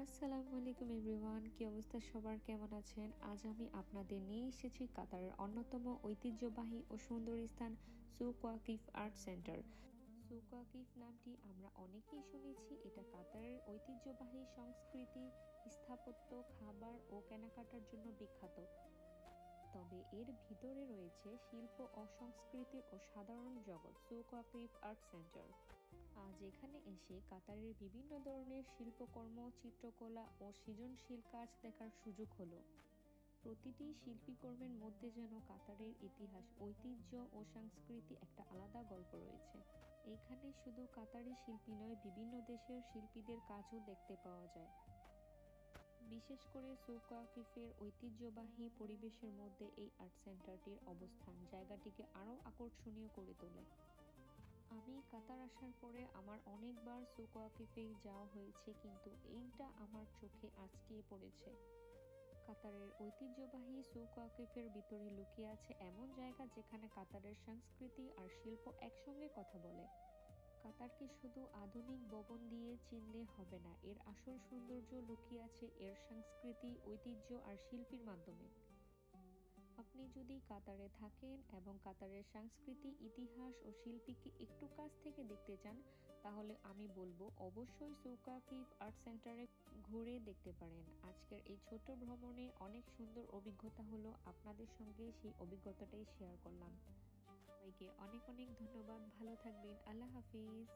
আসসালামু আলাইকুম এভরিওয়ান, কি অবস্থা সবার, কেমন আছেন? আজ আমি আপনাদের নিয়ে এসেছি কাতারের অন্যতম ঐতিহ্যবাহী ও সুন্দর স্থান সুক ওয়াকিফ আর্ট সেন্টার। সুক ওয়াকিফ নামটি আমরা অনেকেই শুনেছি। এটা কাতারের ঐতিহ্যবাহী সংস্কৃতি, স্থাপত্য, খাবার ও কেনাকাটার জন্য বিখ্যাত। তবে এর ভিতরে রয়েছে শিল্প ও সংস্কৃতির ও সাধারণ জগৎ। সুক ওয়াকিফ আর্ট সেন্টার আজ এখানে এসে কাতারের বিভিন্ন ধরনের শিল্পকর্ম, চিত্রকলা ও সৃজনশীল কাজ দেখার সুযোগ হলো। প্রতিটি শিল্পীকর্মের মধ্যে যেন কাতারের ইতিহাস, ঐতিহ্য ও সংস্কৃতি একটা আলাদা গল্প রয়েছে। এখানে শুধু কাতারি শিল্পী নয়, বিভিন্ন দেশের শিল্পীদের কাজও দেখতে পাওয়া যায়। বিশেষ করে সুক ওয়াকিফের ঐতিহ্যবাহী পরিবেশের মধ্যে এই আর্ট সেন্টারটির অবস্থান জায়গাটিকে আরও আকর্ষণীয় করে তোলে। আমি কাতার আসার পরে আমার অনেকবার সুক ওয়াকিফে যাওয়া হয়েছে, কিন্তু এইটা আমার চোখে আজকেই পড়েছে। কাতারের ঐতিহ্যবাহী সুক ওয়াকিফের ভিতরে লুকিয়ে আছে এমন জায়গা যেখানে কাতারের সংস্কৃতি আর শিল্প একসঙ্গে কথা বলে। কাতারকে শুধু আধুনিক ভবন দিয়ে চিনলে হবে না, এর আসল সৌন্দর্য লুকিয়ে আছে এর সংস্কৃতি, ঐতিহ্য আর শিল্পীর মাধ্যমে। আপনি যদি কাতারে থাকেন এবং কাতারের সংস্কৃতি, ইতিহাস ও শিল্পীকে একটু কাছ থেকে দেখতে চান, তাহলে আমি বলবো অবশ্যই সুক ওয়াকিফ আর্ট সেন্টারে ঘুরে দেখতে পারেন। আজকের এই ছোট ভ্রমণে অনেক সুন্দর অভিজ্ঞতা হলো, আপনাদের সঙ্গে সেই অভিজ্ঞতাটাই শেয়ার করলাম। সবাইকে অনেক অনেক ধন্যবাদ, ভালো থাকবেন, আল্লাহ হাফিজ।